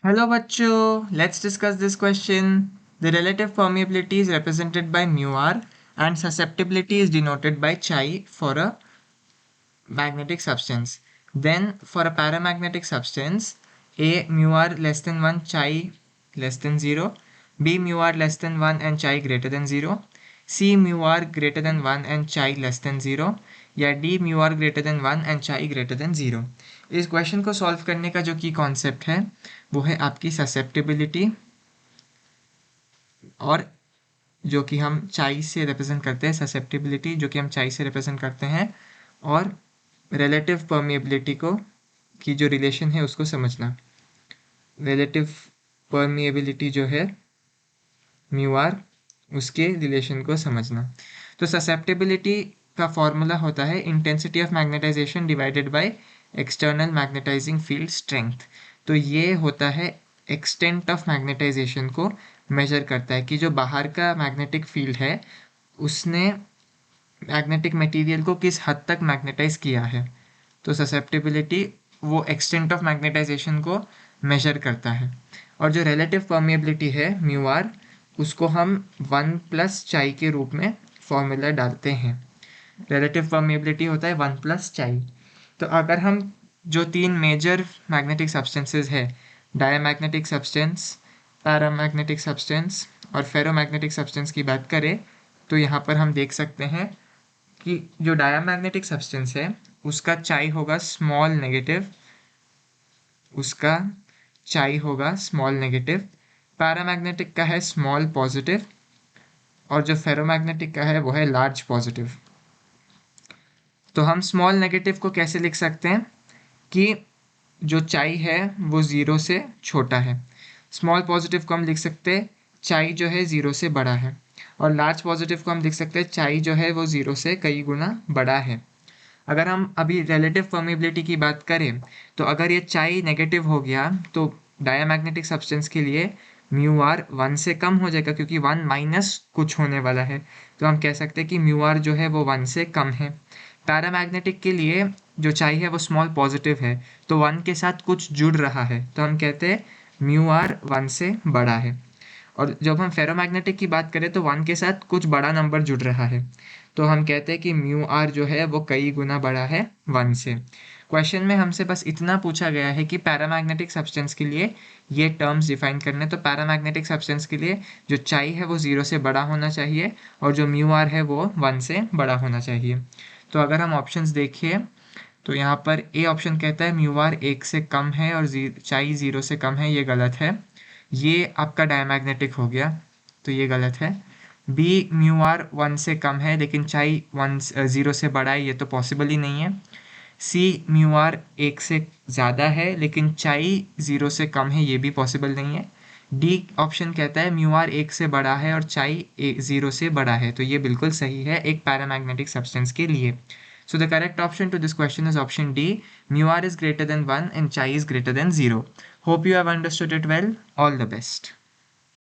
Hello bachcho, let's discuss this question. The relative permeability is represented by mu r and susceptibility is denoted by chi for a magnetic substance. Then for a paramagnetic substance, A mu r less than 1 chi less than 0, B mu r less than 1 and chi greater than 0, C mu r greater than 1 and chi less than 0 या D mu r greater than 1 and chi greater than 0। इस question को solve करने का जो की concept है वो है आपकी ससेप्टिबिलिटी और जो कि हम चाई से रिप्रेजेंट करते हैं, ससेप्टिबिलिटी जो कि हम चाई से रिप्रेजेंट करते हैं, और रिलेटिव परमिएबिलिटी को की जो रिलेशन है उसको समझना। रिलेटिव परमिएबिलिटी जो है म्यू आर, उसके रिलेशन को समझना। तो ससेप्टिबिलिटी का फॉर्मूला होता है intensity of magnetisation divided by external magnetising field strength. तो ये होता है एक्सटेंट ऑफ मैग्नेटाइजेशन को मेजर करता है कि जो बाहर का मैग्नेटिक फील्ड है उसने मैग्नेटिक मटेरियल को किस हद तक मैग्नेटाइज किया है। तो ससेप्टिबिलिटी वो एक्सटेंट ऑफ मैग्नेटाइजेशन को मेजर करता है। और जो रिलेटिव परमिएबिलिटी है म्यू आर, उसको हम 1 प्लस चाई के रूप में फॉर्मूला डालते हैं। रिलेटिव परमिएबिलिटी होता है 1 प्लस चाई। तो अगर हम जो तीन मेजर मैग्नेटिक सब्सटेंसेस है, डायमैग्नेटिक सब्सटेंस, पैरामैग्नेटिक सब्सटेंस और फेरोमैग्नेटिक सब्सटेंस की बात करें, तो यहाँ पर हम देख सकते हैं कि जो डायमैग्नेटिक सब्सटेंस है उसका चाई होगा स्मॉल नेगेटिव, उसका चाई होगा स्मॉल नेगेटिव। पैरामैग्नेटिक का है स्मॉल पॉजिटिव और जो फेरोमैग्नेटिक का है वो है लार्ज पॉजिटिव। तो हम स्मॉल नेगेटिव को कैसे लिख सकते हैं कि जो चाई है वो ज़ीरो से छोटा है। स्मॉल पॉजिटिव को हम लिख सकते हैं चाई जो है ज़ीरो से बड़ा है, और लार्ज पॉजिटिव को हम लिख सकते हैं चाई जो है वो ज़ीरो से कई गुना बड़ा है। अगर हम अभी रिलेटिव परमिएबिलिटी की बात करें, तो अगर ये चाई नेगेटिव हो गया तो डायमैग्नेटिक सब्सटेंस के लिए म्यू आर 1 से कम हो जाएगा, क्योंकि 1 माइनस कुछ होने वाला है। तो हम कह सकते हैं कि म्यू आर जो है वो 1 से कम है। पैरामैग्नेटिक के लिए जो चाई है वो स्मॉल पॉजिटिव है, तो 1 के साथ कुछ जुड़ रहा है, तो हम कहते हैं म्यू आर 1 से बड़ा है। और जब हम फेरोमैग्नेटिक की बात करें तो 1 के साथ कुछ बड़ा नंबर जुड़ रहा है, तो हम कहते हैं कि म्यू आर जो है वो कई गुना बड़ा है 1 से। क्वेश्चन में हमसे बस इतना पूछा गया है कि पैरामैग्नेटिक सब्सटेंस के लिए ये टर्म्स डिफाइन करने। तो पैरामैग्नेटिक सब्सटेंस के लिए जो चाई है वो 0 से बड़ा होना चाहिए और जो म्यू आर है वो 1 से बड़ा होना चाहिए। तो अगर हम ऑप्शंस देखिए तो यहाँ पर ए ऑप्शन कहता है म्यू आर 1 से कम है और चाई 0 से कम है, ये गलत है। ये आपका डायमैग्नेटिक हो गया, तो ये गलत है। बी म्यू आर 1 से कम है लेकिन चाई 0 से बड़ा है, ये तो पॉसिबल ही नहीं है। सी म्यू आर 1 से ज़्यादा है लेकिन चाई 0 से कम है, ये भी पॉसिबल नहीं है। डी ऑप्शन कहता है म्यू आर 1 से बड़ा है और चाई 0 से बड़ा है, तो ये बिल्कुल सही है एक पैरामैग्नेटिक सब्सटेंस के लिए। So the correct option to this question is option D. Mu r is greater than 1 and chi is greater than 0. Hope you have understood it well. All the best.